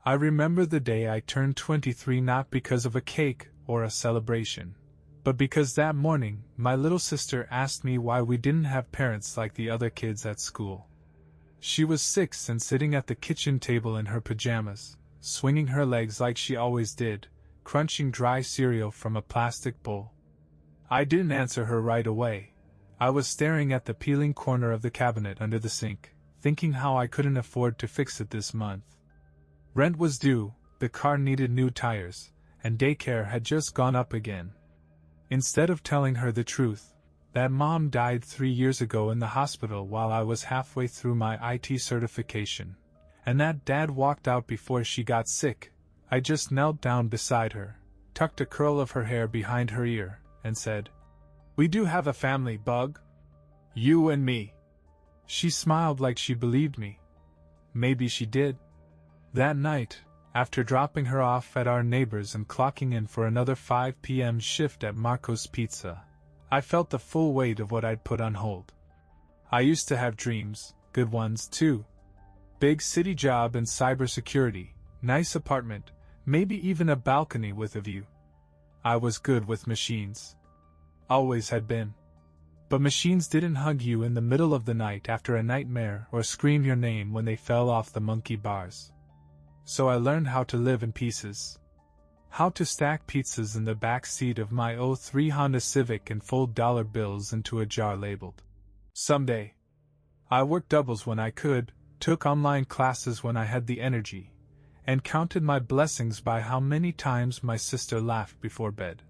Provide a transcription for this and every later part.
I remember the day I turned 23, not because of a cake or a celebration, but because that morning my little sister asked me why we didn't have parents like the other kids at school. She was 6 and sitting at the kitchen table in her pajamas, swinging her legs like she always did, crunching dry cereal from a plastic bowl. I didn't answer her right away. I was staring at the peeling corner of the cabinet under the sink, thinking how I couldn't afford to fix it this month. Rent was due, the car needed new tires, and daycare had just gone up again. Instead of telling her the truth, that mom died 3 years ago in the hospital while I was halfway through my IT certification, and that dad walked out before she got sick, I just knelt down beside her, tucked a curl of her hair behind her ear, and said, "We do have a family, Bug. You and me." She smiled like she believed me. Maybe she did. That night, after dropping her off at our neighbor's and clocking in for another 5 p.m. shift at Marco's Pizza, I felt the full weight of what I'd put on hold. I used to have dreams, good ones too. Big city job in cybersecurity, nice apartment, maybe even a balcony with a view. I was good with machines. Always had been. But machines didn't hug you in the middle of the night after a nightmare or scream your name when they fell off the monkey bars. So I learned how to live in pieces. How to stack pizzas in the back seat of my '03 Honda Civic and fold dollar bills into a jar labeled "Someday." I worked doubles when I could, took online classes when I had the energy, and counted my blessings by how many times my sister laughed before bed.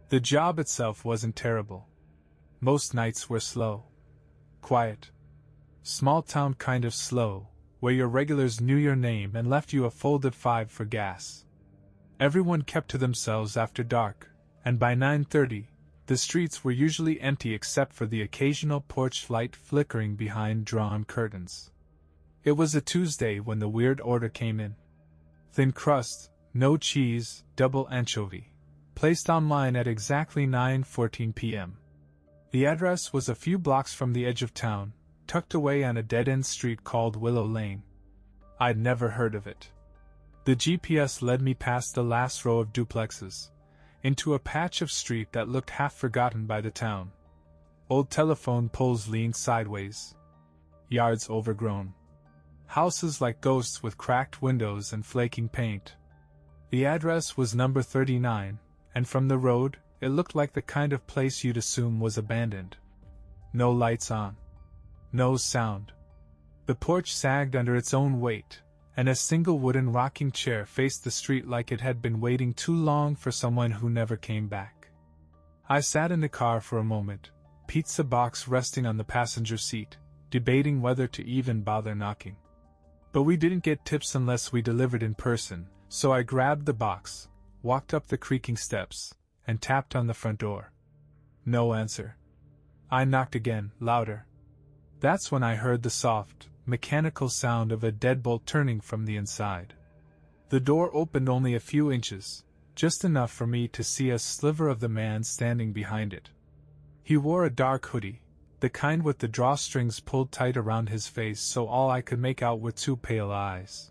The job itself wasn't terrible. Most nights were slow. Quiet. Small town kind of slow, where your regulars knew your name and left you a folded 5 for gas. Everyone kept to themselves after dark, and by 9:30, the streets were usually empty except for the occasional porch light flickering behind drawn curtains. It was a Tuesday when the weird order came in. Thin crust, no cheese, double anchovy, placed online at exactly 9:14 p.m. The address was a few blocks from the edge of town, tucked away on a dead-end street called Willow Lane. I'd never heard of it. The GPS led me past the last row of duplexes, into a patch of street that looked half forgotten by the town. Old telephone poles leaned sideways. Yards overgrown. Houses like ghosts with cracked windows and flaking paint. The address was number 39, and from the road, it looked like the kind of place you'd assume was abandoned. No lights on. No sound. The porch sagged under its own weight, and a single wooden rocking chair faced the street like it had been waiting too long for someone who never came back. I sat in the car for a moment, pizza box resting on the passenger seat, debating whether to even bother knocking. But we didn't get tips unless we delivered in person, so I grabbed the box, walked up the creaking steps, and tapped on the front door. No answer. I knocked again, louder. That's when I heard the soft, mechanical sound of a deadbolt turning from the inside. The door opened only a few inches, just enough for me to see a sliver of the man standing behind it. He wore a dark hoodie, the kind with the drawstrings pulled tight around his face so all I could make out were 2 pale eyes.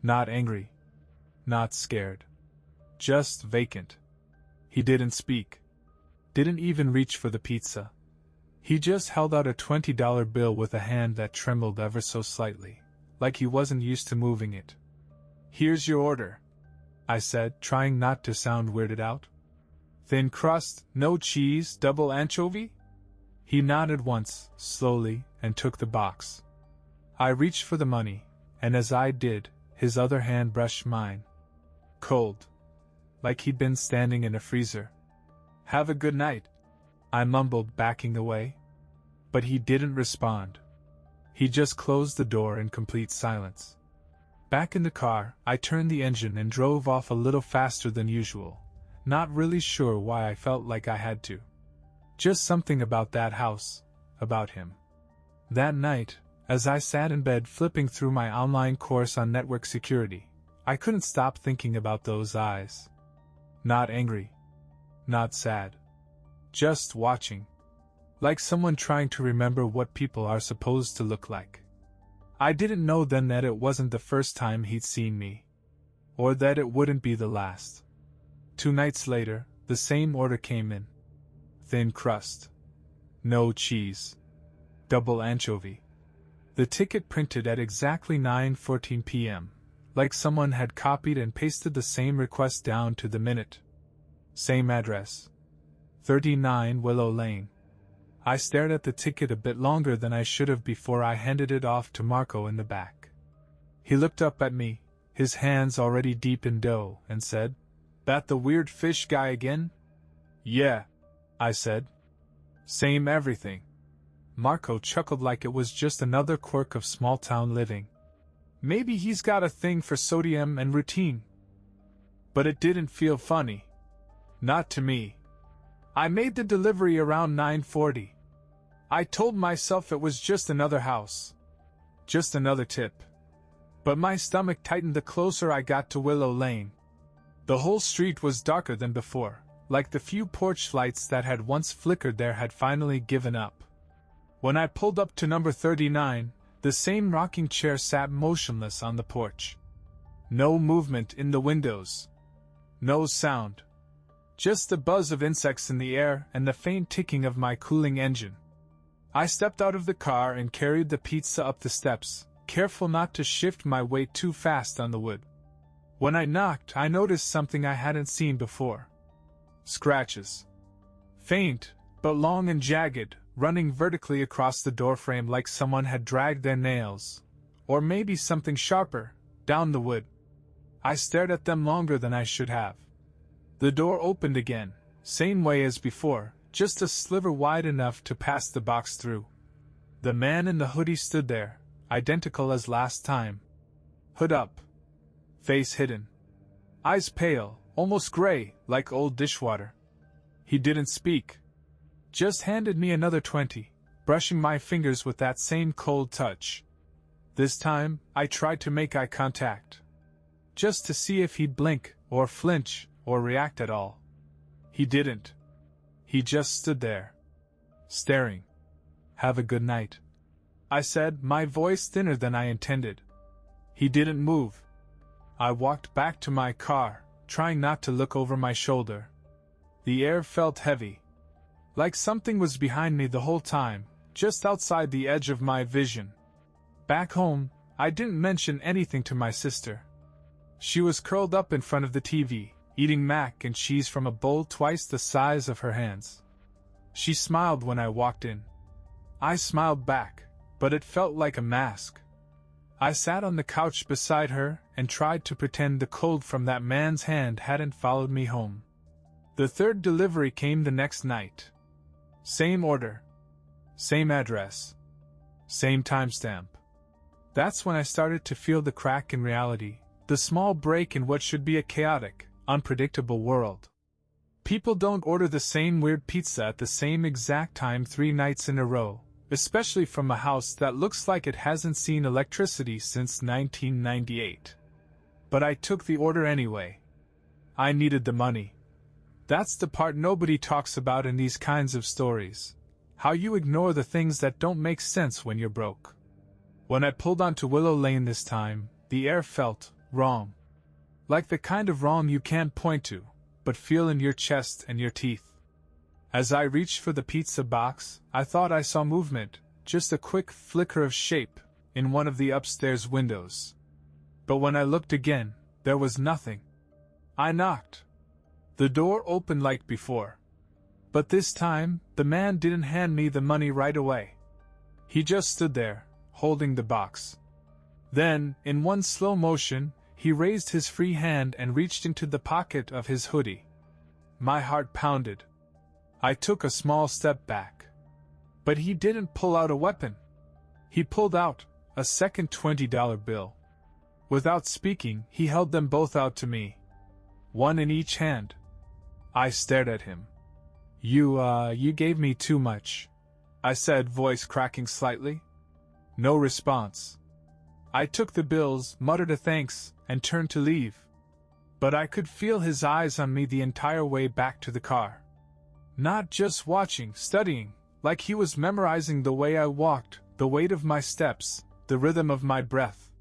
Not angry. Not scared. Just vacant. He didn't speak. Didn't even reach for the pizza. He just held out a $20 bill with a hand that trembled ever so slightly, like he wasn't used to moving it. "Here's your order," I said, trying not to sound weirded out. "Thin crust, no cheese, double anchovy?" He nodded once, slowly, and took the box. I reached for the money, and as I did, his other hand brushed mine. Cold. Like he'd been standing in a freezer. "Have a good night," I mumbled, backing away. But he didn't respond. He just closed the door in complete silence. Back in the car, I turned the engine and drove off a little faster than usual, not really sure why I felt like I had to. Just something about that house, about him. That night, as I sat in bed flipping through my online course on network security, I couldn't stop thinking about those eyes. Not angry. Not sad. Just watching. Like someone trying to remember what people are supposed to look like. I didn't know then that it wasn't the first time he'd seen me. or that it wouldn't be the last. 2 nights later, the same order came in. Thin crust. No cheese. Double anchovy. The ticket printed at exactly 9:14 p.m., like someone had copied and pasted the same request down to the minute. Same address. 39 Willow Lane. I stared at the ticket a bit longer than I should have before I handed it off to Marco in the back. He looked up at me, his hands already deep in dough, and said, "That the weird fish guy again?" "Yeah," I said. "Same everything." Marco chuckled like it was just another quirk of small-town living. Maybe he's got a thing for sodium and routine. But it didn't feel funny. Not to me. I made the delivery around 9:40. I told myself it was just another house. Just another tip. But my stomach tightened the closer I got to Willow Lane. The whole street was darker than before, like the few porch lights that had once flickered there had finally given up. When I pulled up to number 39, the same rocking chair sat motionless on the porch. No movement in the windows. No sound. Just the buzz of insects in the air and the faint ticking of my cooling engine. I stepped out of the car and carried the pizza up the steps, careful not to shift my weight too fast on the wood. When I knocked, I noticed something I hadn't seen before. Scratches. Faint, but long and jagged, running vertically across the doorframe like someone had dragged their nails, or maybe something sharper, down the wood. I stared at them longer than I should have. The door opened again, same way as before, just a sliver wide enough to pass the box through. The man in the hoodie stood there, identical as last time. Hood up. Face hidden. Eyes pale, almost gray, like old dishwater. He didn't speak. Just handed me another 20, brushing my fingers with that same cold touch. This time, I tried to make eye contact. Just to see if he'd blink, or flinch, or react at all. He didn't. He just stood there. Staring. "Have a good night," I said, my voice thinner than I intended. He didn't move. I walked back to my car, trying not to look over my shoulder. The air felt heavy. Like something was behind me the whole time, just outside the edge of my vision. Back home, I didn't mention anything to my sister. She was curled up in front of the TV, eating mac and cheese from a bowl twice the size of her hands. She smiled when I walked in. I smiled back, but it felt like a mask. I sat on the couch beside her and tried to pretend the cold from that man's hand hadn't followed me home. The third delivery came the next night. Same order. Same address. Same timestamp. That's when I started to feel the crack in reality, the small break in what should be a chaotic, unpredictable world. People don't order the same weird pizza at the same exact time 3 nights in a row, especially from a house that looks like it hasn't seen electricity since 1998. But I took the order anyway. I needed the money. That's the part nobody talks about in these kinds of stories. How you ignore the things that don't make sense when you're broke. When I pulled onto Willow Lane this time, the air felt wrong. Like the kind of wrong you can't point to, but feel in your chest and your teeth. As I reached for the pizza box, I thought I saw movement, just a quick flicker of shape, in one of the upstairs windows. But when I looked again, there was nothing. I knocked. The door opened like before. But this time, the man didn't hand me the money right away. He just stood there, holding the box. Then, in one slow motion, he raised his free hand and reached into the pocket of his hoodie. My heart pounded. I took a small step back. But he didn't pull out a weapon. He pulled out a second $20 bill. Without speaking, he held them both out to me. One in each hand. I stared at him. You gave me too much," I said, voice cracking slightly. No response. I took the bills, muttered a thanks, and turned to leave. But I could feel his eyes on me the entire way back to the car. Not just watching, studying, like he was memorizing the way I walked, the weight of my steps, the rhythm of my breath.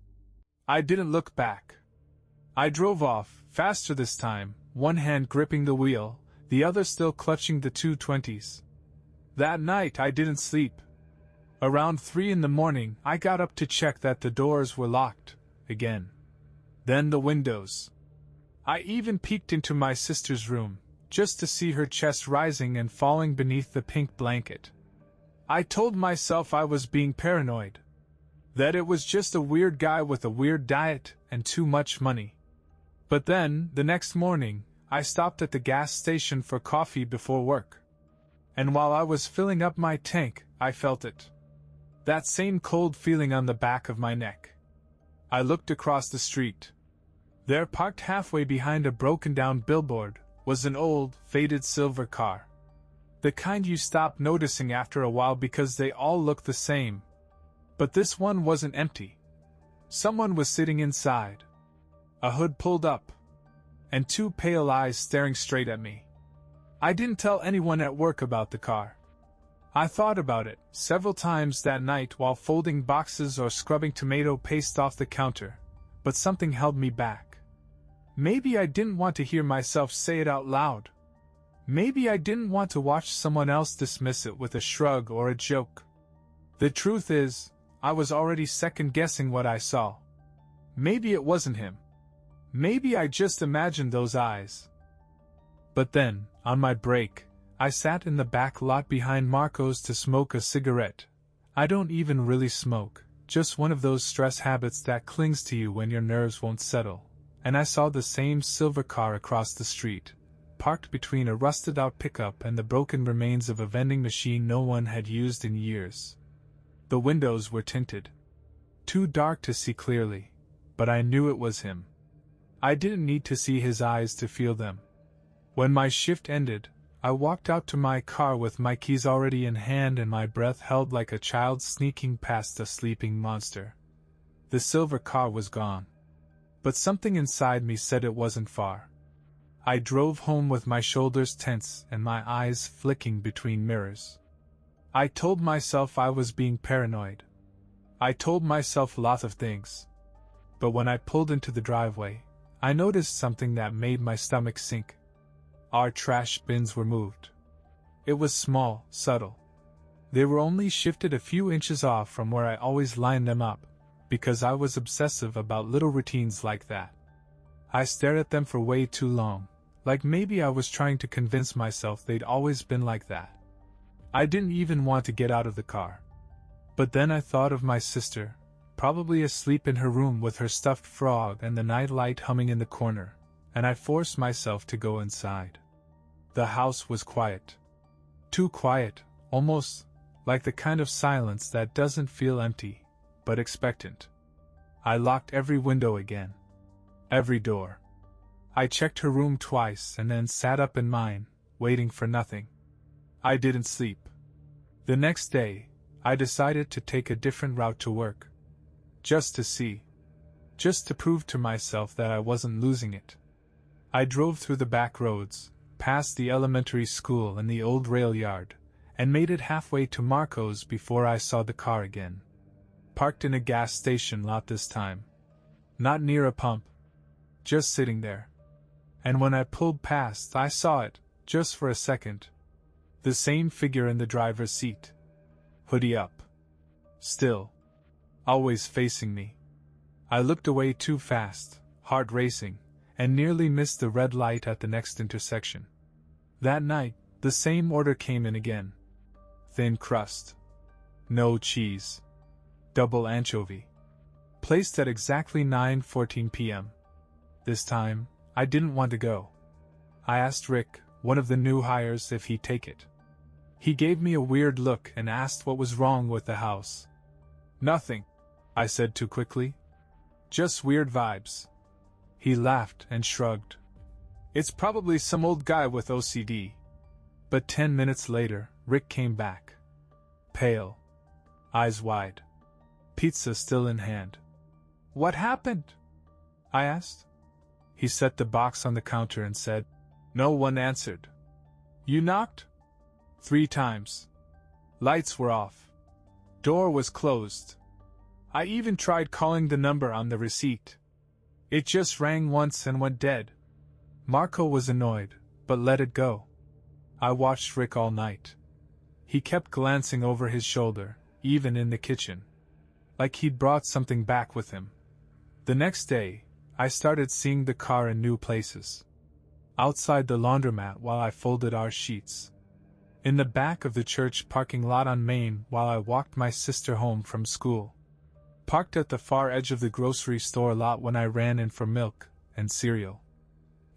I didn't look back. I drove off, faster this time, one hand gripping the wheel, the other still clutching the 220s. That night I didn't sleep. Around 3 in the morning, I got up to check that the doors were locked, again. Then the windows. I even peeked into my sister's room, just to see her chest rising and falling beneath the pink blanket. I told myself I was being paranoid. That it was just a weird guy with a weird diet and too much money. But then, the next morning, I stopped at the gas station for coffee before work. And while I was filling up my tank, I felt it. That same cold feeling on the back of my neck. I looked across the street. There, parked halfway behind a broken-down billboard, was an old, faded silver car. The kind you stop noticing after a while because they all look the same. But this one wasn't empty. Someone was sitting inside. A hood pulled up. And 2 pale eyes staring straight at me. I didn't tell anyone at work about the car. I thought about it several times that night while folding boxes or scrubbing tomato paste off the counter, but something held me back. Maybe I didn't want to hear myself say it out loud. Maybe I didn't want to watch someone else dismiss it with a shrug or a joke. The truth is, I was already second-guessing what I saw. Maybe it wasn't him. Maybe I just imagined those eyes. But then, on my break, I sat in the back lot behind Marco's to smoke a cigarette. I don't even really smoke, just one of those stress habits that clings to you when your nerves won't settle. And I saw the same silver car across the street, parked between a rusted-out pickup and the broken remains of a vending machine no one had used in years. The windows were tinted. Too dark to see clearly, but I knew it was him. I didn't need to see his eyes to feel them. When my shift ended, I walked out to my car with my keys already in hand and my breath held like a child sneaking past a sleeping monster. The silver car was gone. But something inside me said it wasn't far. I drove home with my shoulders tense and my eyes flicking between mirrors. I told myself I was being paranoid. I told myself lots of things. But when I pulled into the driveway, I noticed something that made my stomach sink. Our trash bins were moved. It was small, subtle. They were only shifted a few inches off from where I always lined them up, because I was obsessive about little routines like that. I stared at them for way too long, like maybe I was trying to convince myself they'd always been like that. I didn't even want to get out of the car. But then I thought of my sister, probably asleep in her room with her stuffed frog and the night light humming in the corner, and I forced myself to go inside. The house was quiet. Too quiet, almost like the kind of silence that doesn't feel empty, but expectant. I locked every window again. Every door. I checked her room twice and then sat up in mine, waiting for nothing. I didn't sleep. The next day, I decided to take a different route to work. Just to see. Just to prove to myself that I wasn't losing it. I drove through the back roads, past the elementary school and the old rail yard, and made it halfway to Marco's before I saw the car again. Parked in a gas station lot this time. Not near a pump. Just sitting there. And when I pulled past, I saw it, just for a second. The same figure in the driver's seat. Hoodie up. Still. Always facing me. I looked away too fast, heart racing, and nearly missed the red light at the next intersection. That night, the same order came in again. Thin crust. No cheese. Double anchovy. Placed at exactly 9:14 p.m. This time, I didn't want to go. I asked Rick, one of the new hires, if he'd take it. He gave me a weird look and asked what was wrong with the house. Nothing, I said too quickly. Just weird vibes. He laughed and shrugged. It's probably some old guy with OCD. But 10 minutes later, Rick came back. Pale. Eyes wide. Pizza still in hand. What happened? I asked. He set the box on the counter and said, No one answered. You knocked? 3 times. Lights were off. Door was closed. I even tried calling the number on the receipt. It just rang once and went dead. Marco was annoyed, but let it go. I watched Rick all night. He kept glancing over his shoulder, even in the kitchen. Like he'd brought something back with him. The next day, I started seeing the car in new places. Outside the laundromat while I folded our sheets. In the back of the church parking lot on Main while I walked my sister home from school. Parked at the far edge of the grocery store lot when I ran in for milk and cereal.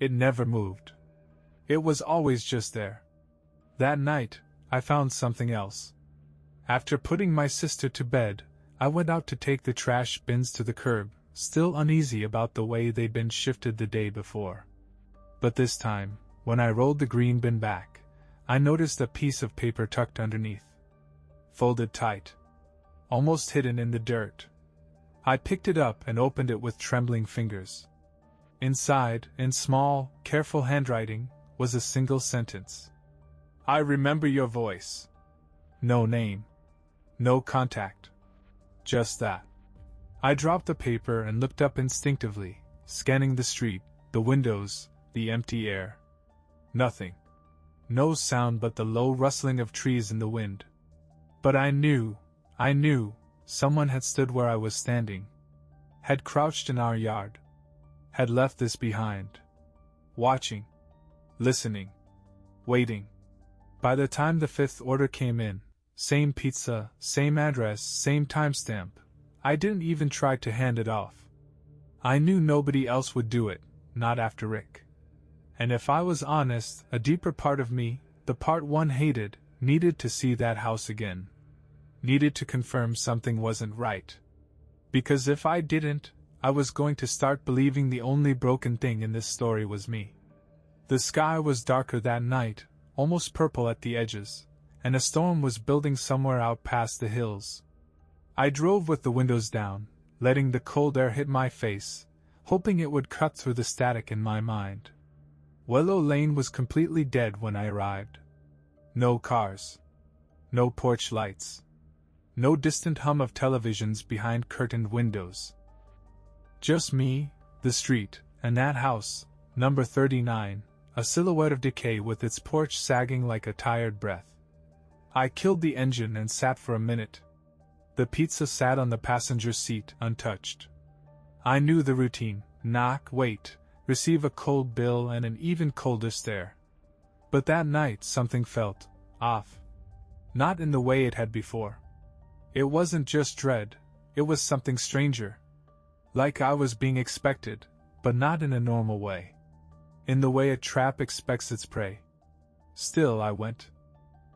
It never moved. It was always just there. That night, I found something else. After putting my sister to bed, I went out to take the trash bins to the curb, still uneasy about the way they'd been shifted the day before. But this time, when I rolled the green bin back, I noticed a piece of paper tucked underneath. Folded tight. Almost hidden in the dirt. I picked it up and opened it with trembling fingers. Inside, in small, careful handwriting, was a single sentence. I remember your voice. No name. No contact. Just that. I dropped the paper and looked up instinctively, scanning the street, the windows, the empty air. Nothing. No sound but the low rustling of trees in the wind. But I knew, someone had stood where I was standing. Had crouched in our yard. Had left this behind. Watching. Listening. Waiting. By the time the fifth order came in, same pizza, same address, same timestamp, I didn't even try to hand it off. I knew nobody else would do it, not after Rick. And if I was honest, a deeper part of me, the part one hated, needed to see that house again. Needed to confirm something wasn't right. Because if I didn't, I was going to start believing the only broken thing in this story was me. The sky was darker that night, almost purple at the edges, and a storm was building somewhere out past the hills. I drove with the windows down, letting the cold air hit my face, hoping it would cut through the static in my mind. Willow Lane was completely dead when I arrived. No cars. No porch lights. No distant hum of televisions behind curtained windows. Just me, the street, and that house, number 39, a silhouette of decay with its porch sagging like a tired breath. I killed the engine and sat for a minute. The pizza sat on the passenger seat, untouched. I knew the routine: knock, wait, receive a cold bill and an even colder stare. But that night something felt off. Not in the way it had before. It wasn't just dread, it was something stranger. Like I was being expected, but not in a normal way. In the way a trap expects its prey. Still I went.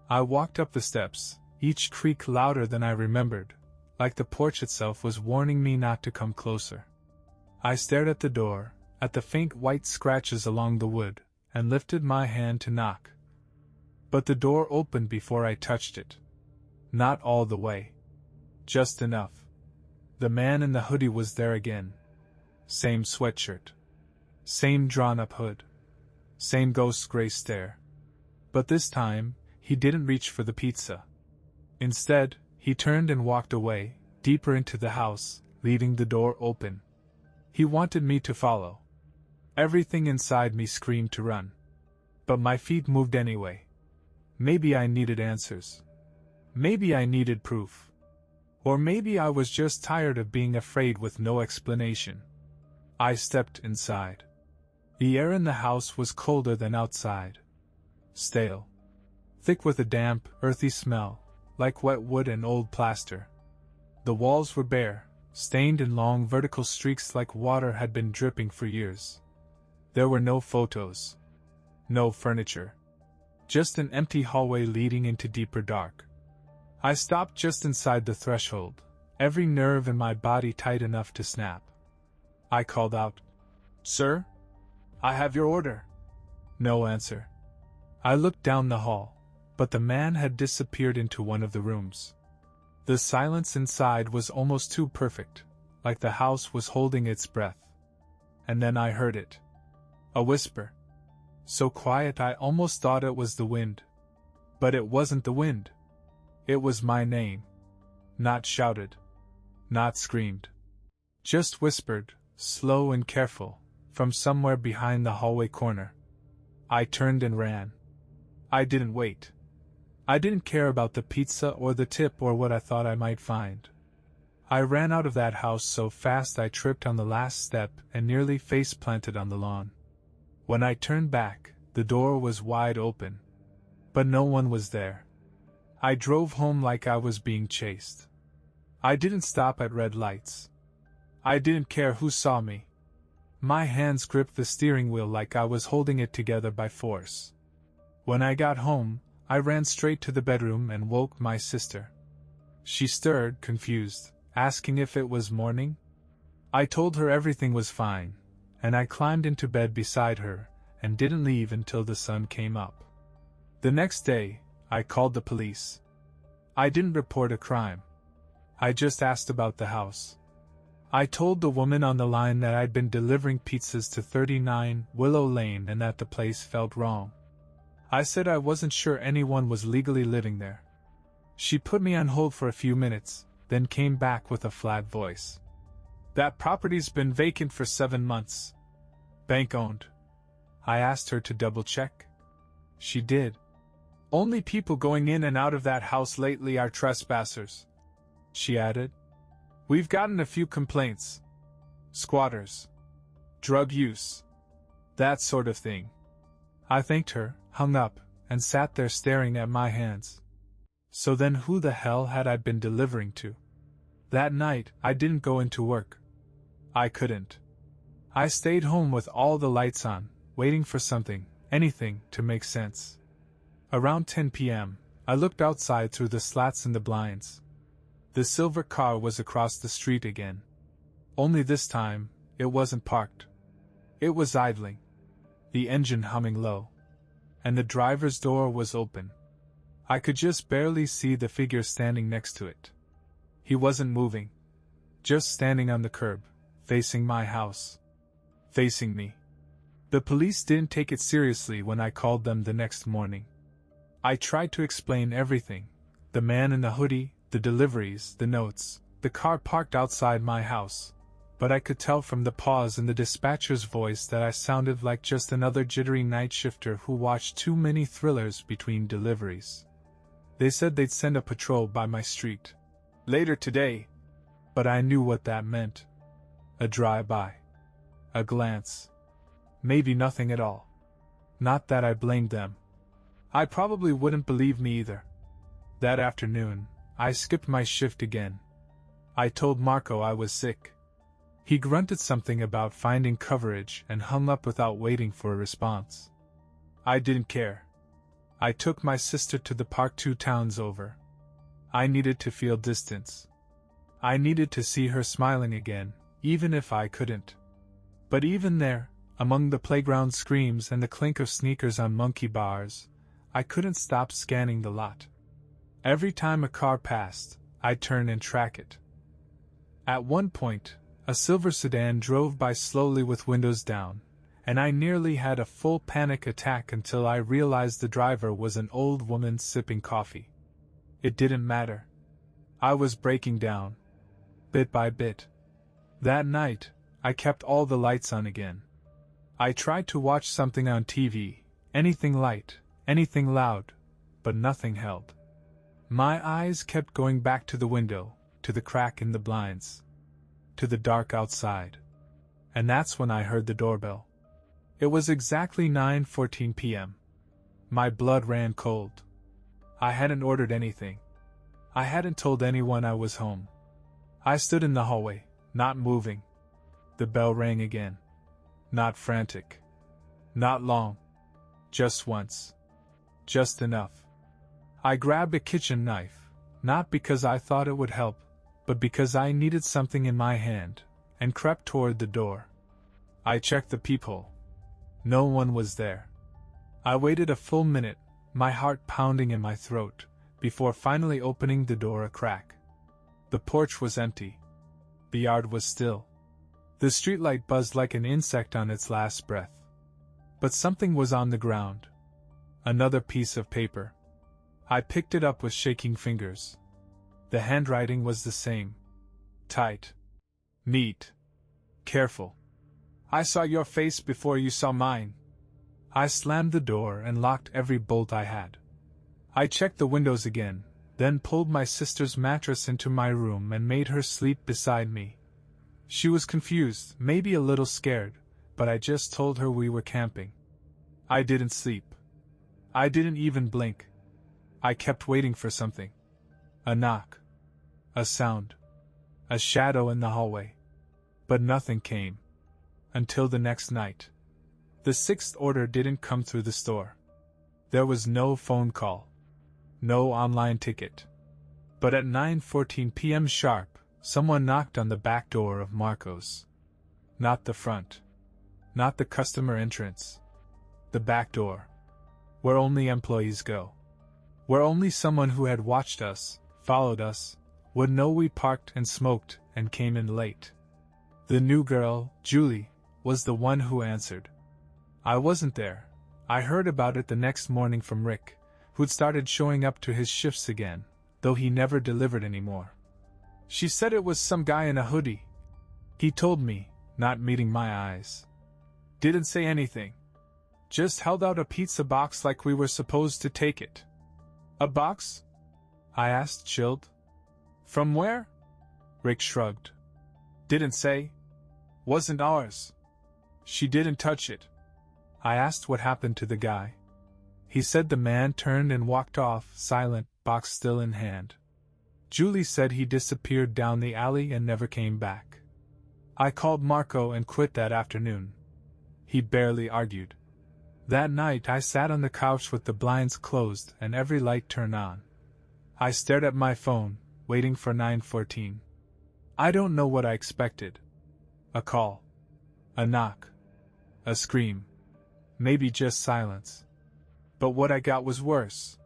I walked up the steps, each creak louder than I remembered, like the porch itself was warning me not to come closer. I stared at the door, at the faint white scratches along the wood, and lifted my hand to knock. But the door opened before I touched it. Not all the way. Just enough. The man in the hoodie was there again. Same sweatshirt. Same drawn-up hood. Same ghost gray stare. But this time, he didn't reach for the pizza. Instead, he turned and walked away, deeper into the house, leaving the door open. He wanted me to follow. Everything inside me screamed to run. But my feet moved anyway. Maybe I needed answers. Maybe I needed proof. Or maybe I was just tired of being afraid with no explanation. I stepped inside. The air in the house was colder than outside. Stale. Thick with a damp, earthy smell, like wet wood and old plaster. The walls were bare, stained in long vertical streaks like water had been dripping for years. There were no photos. No furniture. Just an empty hallway leading into deeper dark. I stopped just inside the threshold, every nerve in my body tight enough to snap. I called out, "Sir? I have your order." No answer. I looked down the hall, but the man had disappeared into one of the rooms. The silence inside was almost too perfect, like the house was holding its breath. And then I heard it. A whisper. So quiet I almost thought it was the wind. But it wasn't the wind. It was my name. Not shouted. Not screamed. Just whispered, slow and careful, from somewhere behind the hallway corner. I turned and ran. I didn't wait. I didn't care about the pizza or the tip or what I thought I might find. I ran out of that house so fast I tripped on the last step and nearly face-planted on the lawn. When I turned back, the door was wide open. But no one was there. I drove home like I was being chased. I didn't stop at red lights. I didn't care who saw me. My hands gripped the steering wheel like I was holding it together by force. When I got home, I ran straight to the bedroom and woke my sister. She stirred, confused, asking if it was morning. I told her everything was fine, and I climbed into bed beside her and didn't leave until the sun came up. The next day, I called the police. I didn't report a crime. I just asked about the house. I told the woman on the line that I'd been delivering pizzas to 39 Willow Lane and that the place felt wrong. I said I wasn't sure anyone was legally living there. She put me on hold for a few minutes, then came back with a flat voice. That property's been vacant for 7 months. Bank owned. I asked her to double check. She did. Only people going in and out of that house lately are trespassers, she added. We've gotten a few complaints. Squatters. Drug use. That sort of thing. I thanked her, hung up, and sat there staring at my hands. So then who the hell had I been delivering to? That night, I didn't go into work. I couldn't. I stayed home with all the lights on, waiting for something, anything, to make sense. Around 10 p.m., I looked outside through the slats in the blinds. The silver car was across the street again. Only this time, it wasn't parked. It was idling, the engine humming low, and the driver's door was open. I could just barely see the figure standing next to it. He wasn't moving, just standing on the curb, facing my house. Facing me. The police didn't take it seriously when I called them the next morning. I tried to explain everything: the man in the hoodie, the deliveries, the notes, the car parked outside my house, but I could tell from the pause in the dispatcher's voice that I sounded like just another jittery night shifter who watched too many thrillers between deliveries. They said they'd send a patrol by my street later today, but I knew what that meant. A drive-by. A glance. Maybe nothing at all. Not that I blamed them. I probably wouldn't believe me either. That afternoon, I skipped my shift again. I told Marco I was sick. He grunted something about finding coverage and hung up without waiting for a response. I didn't care. I took my sister to the park 2 towns over. I needed to feel distance. I needed to see her smiling again, even if I couldn't. But even there, among the playground screams and the clink of sneakers on monkey bars, I couldn't stop scanning the lot. Every time a car passed, I'd turn and track it. At one point, a silver sedan drove by slowly with windows down, and I nearly had a full panic attack until I realized the driver was an old woman sipping coffee. It didn't matter. I was breaking down, bit by bit. That night, I kept all the lights on again. I tried to watch something on TV, anything light, anything loud, but nothing held. My eyes kept going back to the window, to the crack in the blinds, to the dark outside. And that's when I heard the doorbell. It was exactly 9:14 p.m. My blood ran cold. I hadn't ordered anything. I hadn't told anyone I was home. I stood in the hallway, not moving. The bell rang again. Not frantic. Not long. Just once. Just enough. I grabbed a kitchen knife, not because I thought it would help, but because I needed something in my hand, and crept toward the door. I checked the peephole. No one was there. I waited a full minute, my heart pounding in my throat, before finally opening the door a crack. The porch was empty. The yard was still. The streetlight buzzed like an insect on its last breath. But something was on the ground. Another piece of paper. I picked it up with shaking fingers. The handwriting was the same. Tight. Neat. Careful. I saw your face before you saw mine. I slammed the door and locked every bolt I had. I checked the windows again, then pulled my sister's mattress into my room and made her sleep beside me. She was confused, maybe a little scared, but I just told her we were camping. I didn't sleep. I didn't even blink. I kept waiting for something. A knock. A sound. A shadow in the hallway. But nothing came. Until the next night. The sixth order didn't come through the store. There was no phone call. No online ticket. But at 9:14 p.m. sharp, someone knocked on the back door of Marco's. Not the front. Not the customer entrance. The back door. Where only employees go. Where only someone who had watched us, followed us, would know we parked and smoked and came in late. The new girl, Julie, was the one who answered. I wasn't there. I heard about it the next morning from Rick, who'd started showing up to his shifts again, though he never delivered anymore. She said it was some guy in a hoodie. He told me, not meeting my eyes. Didn't say anything. Just held out a pizza box like we were supposed to take it. A box? I asked, chilled. From where? Rick shrugged. Didn't say. Wasn't ours. She didn't touch it. I asked what happened to the guy. He said the man turned and walked off, silent, box still in hand. Julie said he disappeared down the alley and never came back. I called Marco and quit that afternoon. He barely argued. That night I sat on the couch with the blinds closed and every light turned on. I stared at my phone, waiting for 9:14. I don't know what I expected. A call. A knock. A scream. Maybe just silence. But what I got was worse.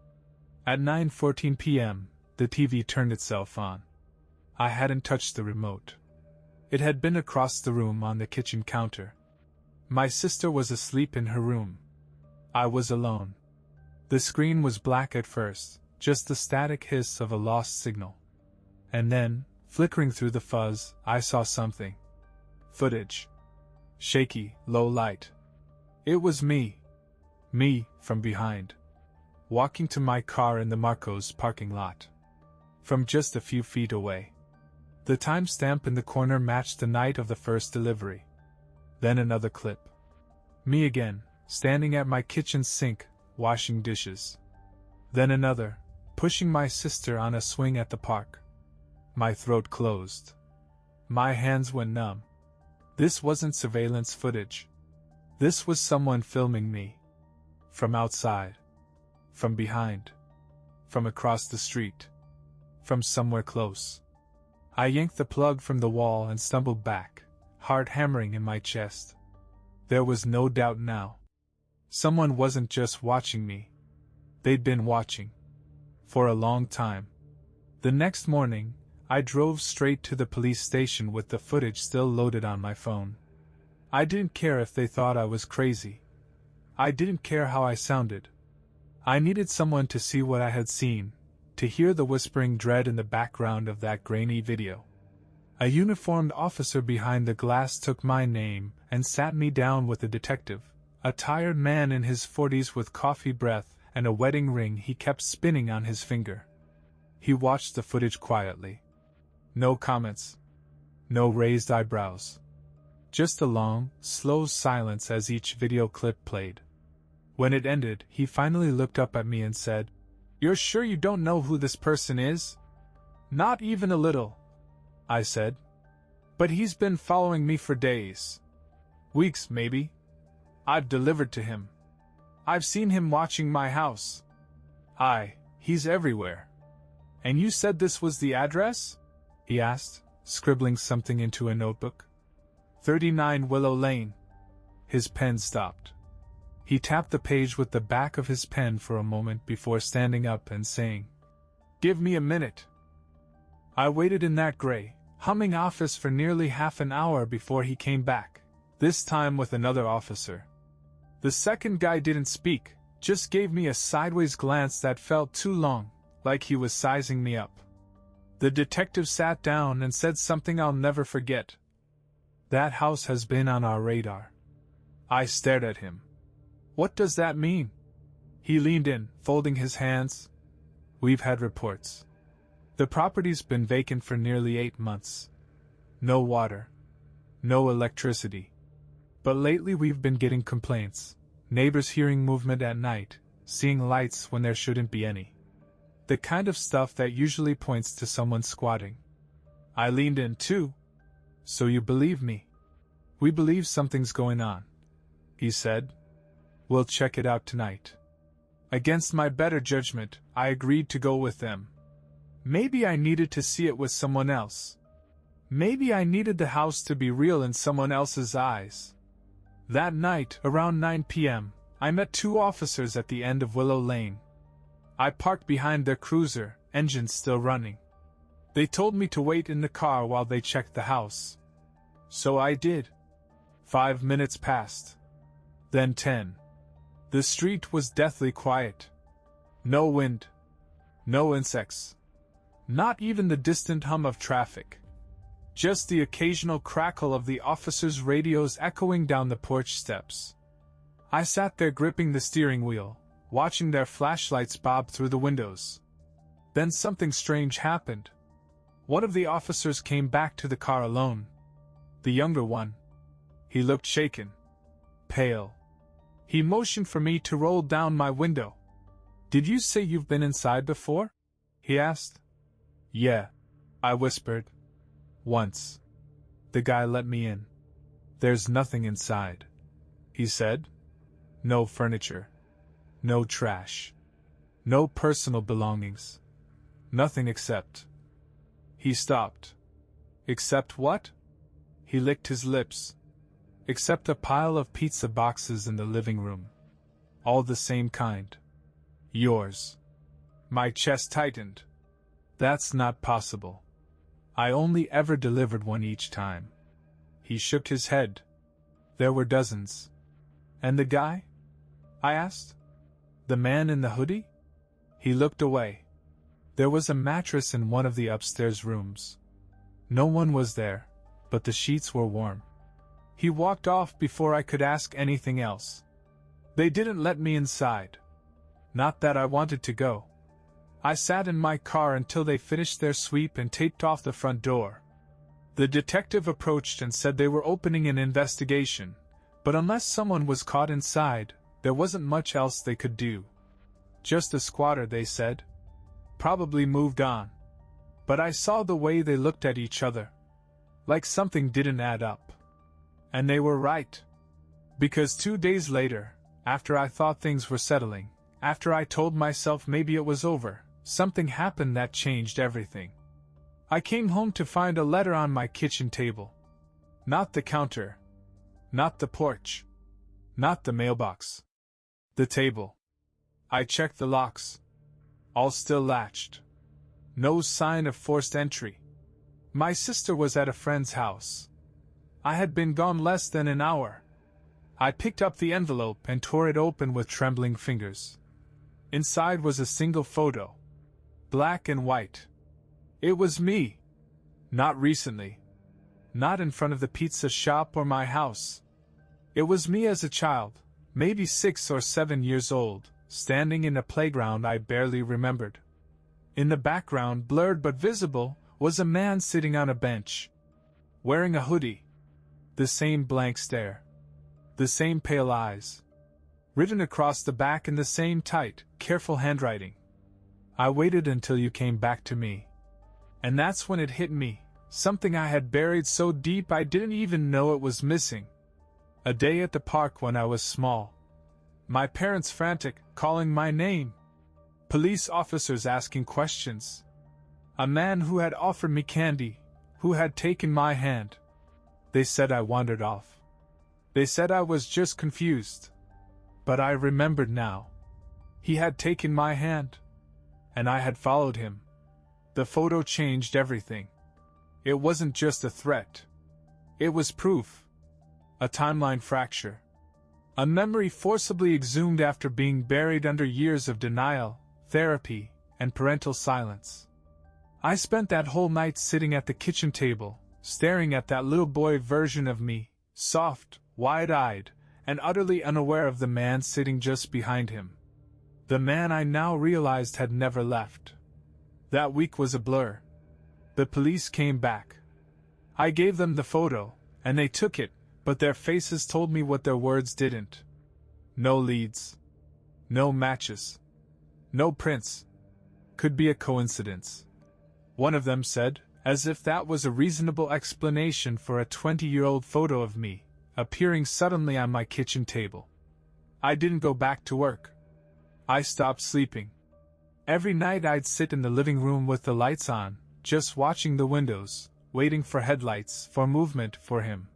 At 9:14 p.m., the TV turned itself on. I hadn't touched the remote. It had been across the room on the kitchen counter. My sister was asleep in her room. I was alone. The screen was black at first, just the static hiss of a lost signal. And then, flickering through the fuzz, I saw something. Footage. Shaky, low light. It was me. Me, from behind. Walking to my car in the Marco's parking lot. From just a few feet away. The timestamp in the corner matched the night of the first delivery. Then another clip. Me again, standing at my kitchen sink, washing dishes. Then another, pushing my sister on a swing at the park. My throat closed. My hands went numb. This wasn't surveillance footage. This was someone filming me. From outside. From behind. From across the street. From somewhere close. I yanked the plug from the wall and stumbled back, heart hammering in my chest. There was no doubt now. Someone wasn't just watching me. They'd been watching. For a long time. The next morning, I drove straight to the police station with the footage still loaded on my phone. I didn't care if they thought I was crazy. I didn't care how I sounded. I needed someone to see what I had seen, to hear the whispering dread in the background of that grainy video. A uniformed officer behind the glass took my name and sat me down with a detective, a tired man in his 40s with coffee breath and a wedding ring he kept spinning on his finger. He watched the footage quietly. No comments. No raised eyebrows. Just a long, slow silence as each video clip played. When it ended, he finally looked up at me and said, "You're sure you don't know who this person is?" "Not even a little," I said. "But he's been following me for days. Weeks, maybe. I've delivered to him. I've seen him watching my house. He's everywhere." "And you said this was the address?" he asked, scribbling something into a notebook. 39 Willow Lane. His pen stopped. He tapped the page with the back of his pen for a moment before standing up and saying, "Give me a minute." I waited in that gray, humming office for nearly half an hour before he came back, this time with another officer. The second guy didn't speak, just gave me a sideways glance that felt too long, like he was sizing me up. The detective sat down and said something I'll never forget. That house has been on our radar. I stared at him. What does that mean? He leaned in, folding his hands. We've had reports. The property's been vacant for nearly 8 months. No water. No electricity. But lately we've been getting complaints. Neighbors hearing movement at night, seeing lights when there shouldn't be any. The kind of stuff that usually points to someone squatting. I leaned in too. So you believe me? We believe something's going on, he said. We'll check it out tonight. Against my better judgment, I agreed to go with them. Maybe I needed to see it with someone else. Maybe I needed the house to be real in someone else's eyes. That night, around 9 p.m., I met 2 officers at the end of Willow Lane. I parked behind their cruiser, engines still running. They told me to wait in the car while they checked the house. So I did. 5 minutes passed. Then 10. The street was deathly quiet. No wind. No insects. Not even the distant hum of traffic. Just the occasional crackle of the officers' radios echoing down the porch steps. I sat there gripping the steering wheel, watching their flashlights bob through the windows. Then something strange happened. One of the officers came back to the car alone. The younger one. He looked shaken. Pale. He motioned for me to roll down my window. Did you say you've been inside before? He asked. Yeah, I whispered. Once. The guy let me in. There's nothing inside, he said. No furniture. No trash. No personal belongings. Nothing except. He stopped. Except what? He licked his lips. Except a pile of pizza boxes in the living room. All the same kind. Yours. My chest tightened. That's not possible. I only ever delivered one each time. He shook his head. There were dozens. And the guy? I asked. The man in the hoodie? He looked away. There was a mattress in one of the upstairs rooms. No one was there, but the sheets were warm. He walked off before I could ask anything else. They didn't let me inside. Not that I wanted to go. I sat in my car until they finished their sweep and taped off the front door. The detective approached and said they were opening an investigation, but unless someone was caught inside, there wasn't much else they could do. Just a squatter, they said. Probably moved on. But I saw the way they looked at each other. Like something didn't add up. And they were right. Because 2 days later, after I thought things were settling, after I told myself maybe it was over, something happened that changed everything. I came home to find a letter on my kitchen table. Not the counter. Not the porch. Not the mailbox. The table. I checked the locks. All still latched. No sign of forced entry. My sister was at a friend's house. I had been gone less than an hour. I picked up the envelope and tore it open with trembling fingers. Inside was a single photo. Black and white. It was me. Not recently. Not in front of the pizza shop or my house. It was me as a child, maybe 6 or 7 years old, standing in a playground I barely remembered. In the background, blurred but visible, was a man sitting on a bench. Wearing a hoodie. The same blank stare. The same pale eyes. Written across the back in the same tight, careful handwriting. I waited until you came back to me. And that's when it hit me, something I had buried so deep I didn't even know it was missing. A day at the park when I was small. My parents frantic, calling my name. Police officers asking questions. A man who had offered me candy, who had taken my hand. They said I wandered off. They said I was just confused. But I remembered now. He had taken my hand. And I had followed him. The photo changed everything. It wasn't just a threat. It was proof. A timeline fracture. A memory forcibly exhumed after being buried under years of denial, therapy, and parental silence. I spent that whole night sitting at the kitchen table, staring at that little boy version of me, soft, wide-eyed, and utterly unaware of the man sitting just behind him. The man I now realized had never left. That week was a blur. The police came back. I gave them the photo, and they took it, but their faces told me what their words didn't. No leads. No matches. No prints. Could be a coincidence. One of them said, as if that was a reasonable explanation for a 20-year-old photo of me, appearing suddenly on my kitchen table. I didn't go back to work. I stopped sleeping. Every night I'd sit in the living room with the lights on, just watching the windows, waiting for headlights, for movement, for him.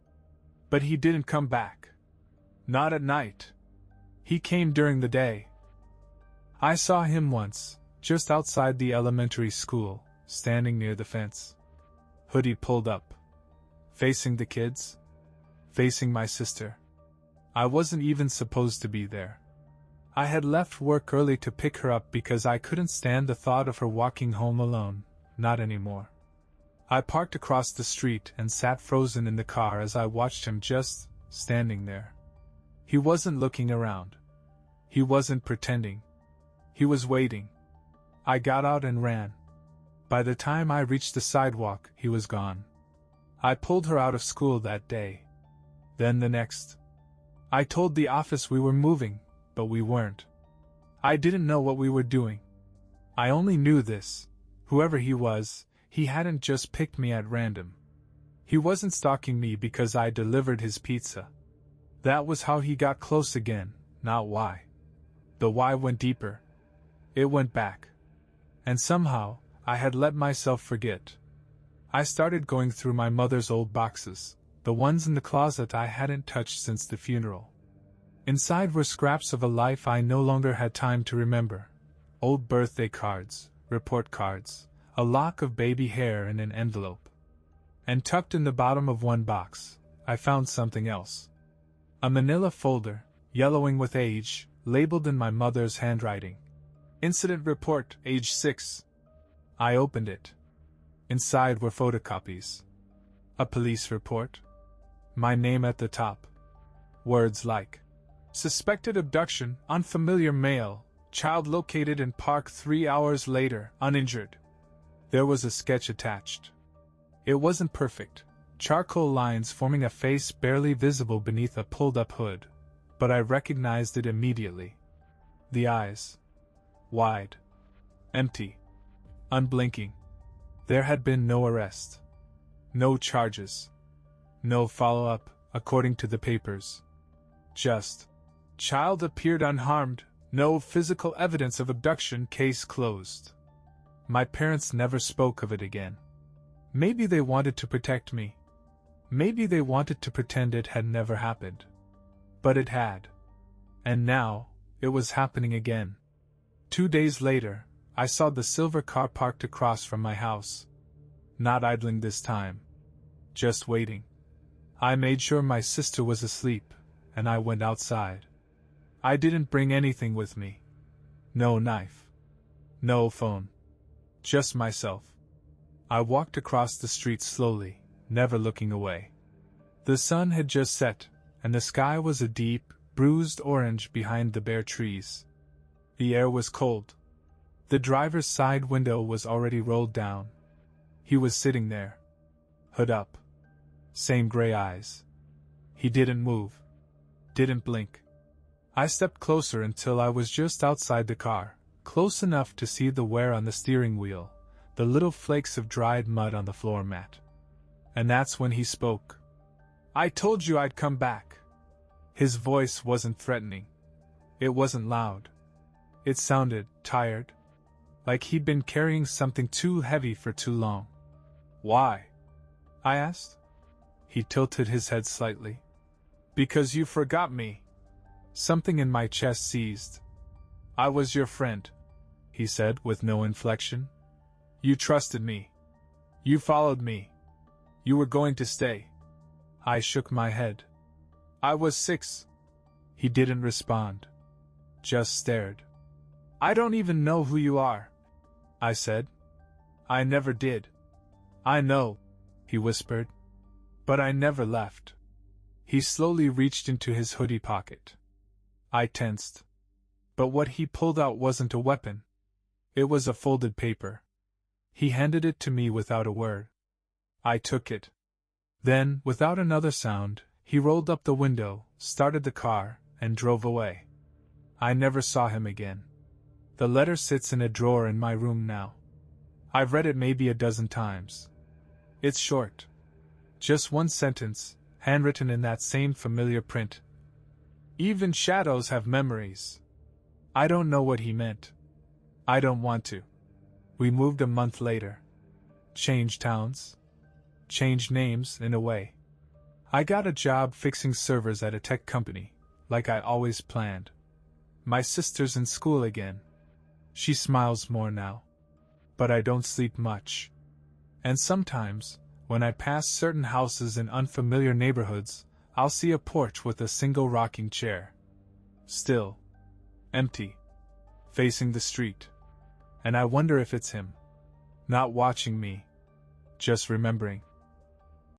But he didn't come back. Not at night. He came during the day. I saw him once, just outside the elementary school, standing near the fence. Hoodie pulled up. Facing the kids. Facing my sister. I wasn't even supposed to be there. I had left work early to pick her up because I couldn't stand the thought of her walking home alone, not anymore. I parked across the street and sat frozen in the car as I watched him just standing there. He wasn't looking around. He wasn't pretending. He was waiting. I got out and ran. By the time I reached the sidewalk, he was gone. I pulled her out of school that day. Then the next. I told the office we were moving, but we weren't. I didn't know what we were doing. I only knew this. Whoever he was, he hadn't just picked me at random. He wasn't stalking me because I delivered his pizza. That was how he got close again, not why. The why went deeper. It went back. And somehow, I had let myself forget. I started going through my mother's old boxes, the ones in the closet I hadn't touched since the funeral. Inside were scraps of a life I no longer had time to remember. Old birthday cards, report cards, a lock of baby hair in an envelope. And tucked in the bottom of one box, I found something else. A manila folder, yellowing with age, labeled in my mother's handwriting. Incident report, age 6. I opened it. Inside were photocopies. A police report. My name at the top. Words like, suspected abduction, unfamiliar male, child located in park 3 hours later, uninjured. There was a sketch attached. It wasn't perfect, charcoal lines forming a face barely visible beneath a pulled-up hood, but I recognized it immediately. The eyes. Wide. Empty. Unblinking. There had been no arrest. No charges. No follow-up, according to the papers. Just, child appeared unharmed, no physical evidence of abduction, case closed. My parents never spoke of it again. Maybe they wanted to protect me. Maybe they wanted to pretend it had never happened. But it had. And now, it was happening again. 2 days later, I saw the silver car parked across from my house. Not idling this time. Just waiting. I made sure my sister was asleep, and I went outside. I didn't bring anything with me. No knife. No phone. Just myself. I walked across the street slowly, never looking away. The sun had just set, and the sky was a deep, bruised orange behind the bare trees. The air was cold. The driver's side window was already rolled down. He was sitting there. Hood up. Same gray eyes. He didn't move. Didn't blink. I stepped closer until I was just outside the car, close enough to see the wear on the steering wheel, the little flakes of dried mud on the floor mat. And that's when he spoke. I told you I'd come back. His voice wasn't threatening. It wasn't loud. It sounded tired. Like he'd been carrying something too heavy for too long. Why? I asked. He tilted his head slightly. Because you forgot me. Something in my chest seized. I was your friend, he said with no inflection. You trusted me. You followed me. You were going to stay. I shook my head. I was 6. He didn't respond. Just stared. I don't even know who you are, I said. I never did. I know, he whispered. But I never left. He slowly reached into his hoodie pocket. I tensed. But what he pulled out wasn't a weapon. It was a folded paper. He handed it to me without a word. I took it. Then, without another sound, he rolled up the window, started the car, and drove away. I never saw him again. The letter sits in a drawer in my room now. I've read it maybe a dozen times. It's short. Just one sentence, handwritten in that same familiar print. Even shadows have memories. I don't know what he meant. I don't want to. We moved a month later. Changed towns. Changed names, in a way. I got a job fixing servers at a tech company, like I always planned. My sister's in school again. She smiles more now. But I don't sleep much. And sometimes, when I pass certain houses in unfamiliar neighborhoods, I'll see a porch with a single rocking chair. Still. Empty. Facing the street. And I wonder if it's him. Not watching me. Just remembering.